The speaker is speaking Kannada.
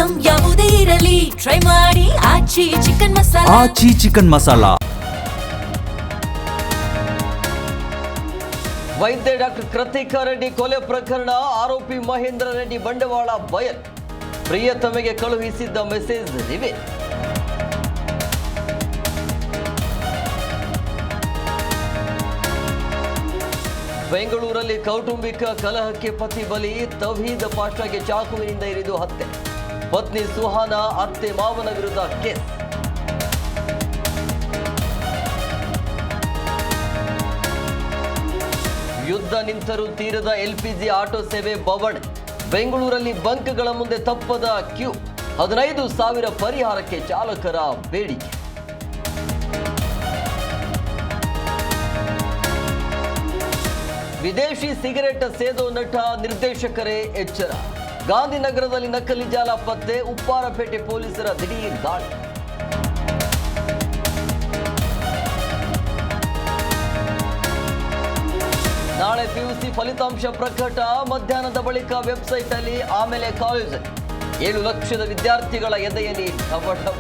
ಐಟಂ ಯಾವುದೇ ಇರಲಿ ಟ್ರೈ ಮಾಡಿ ಆಚಿ ಚಿಕನ್ ಮಸಾಲಾ. ಆಚಿ ಚಿಕನ್ ಮಸಾಲಾ. ವೈದ್ಯ ಡಾಕ್ಟರ್ ಕೃತಿಕಾ ರೆಡ್ಡಿ ಕೊಲೆ ಪ್ರಕರಣ ಆರೋಪಿ ಮಹೇಂದ್ರ ರೆಡ್ಡಿ ಬಂಡವಾಳ ಬಯಲ್. ಪ್ರಿಯತಮೆಗೆ ಕಳುಹಿಸಿದ್ದ ಮೆಸೇಜ್ ರಿವೀಲ್. ಬೆಂಗಳೂರಲ್ಲಿ ಕೌಟುಂಬಿಕ ಕಲಹಕ್ಕೆ ಪತಿ ಬಲಿ. ತೌಹೀದ್ ಪಾಷಾಗೆ ಚಾಕುವಿನಿಂದ ಇರಿದು ಹತ್ಯೆ. ಪತ್ನಿ ಸುಹಾನಾ ಅತ್ತೆ ಮಾವನ ವಿರುದ್ಧ ಕೇಸ್. ಯುದ್ಧ ನಿಂತರೂ ತೀರದ ಎಲ್ಪಿಜಿ ಆಟೋ ಸೇವೆ ಬವಣೆ. ಬೆಂಗಳೂರಲ್ಲಿ ಬಂಕ್ಗಳ ಮುಂದೆ ತಪ್ಪದ ಕ್ಯೂ. 15,000 ಪರಿಹಾರಕ್ಕೆ ಚಾಲಕರ ಬೇಡಿಕೆ. ವಿದೇಶಿ ಸಿಗರೆಟ್ ಸೇದೋ ನಟ ನಿರ್ದೇಶಕರೇ ಎಚ್ಚರ. ಗಾಂಧಿನಗರದಲ್ಲಿ ನಕಲಿ ಜಾಲ ಪತ್ತೆ. ಉಪ್ಪಾರಪೇಟೆ ಪೊಲೀಸರ ದಿಢೀರ್ ದಾಳಿ. ನಾಳೆ ಪಿಯುಸಿ ಫಲಿತಾಂಶ ಪ್ರಕಟ. ಮಧ್ಯಾಹ್ನದ ಬಳಿಕ ವೆಬ್ಸೈಟ್ ಅಲ್ಲಿ, ಆಮೇಲೆ ಕಾಲೇಜಲ್ಲಿ. 7 ಲಕ್ಷದ ವಿದ್ಯಾರ್ಥಿಗಳ ಎದೆಯಲ್ಲಿ ಢವಢವ.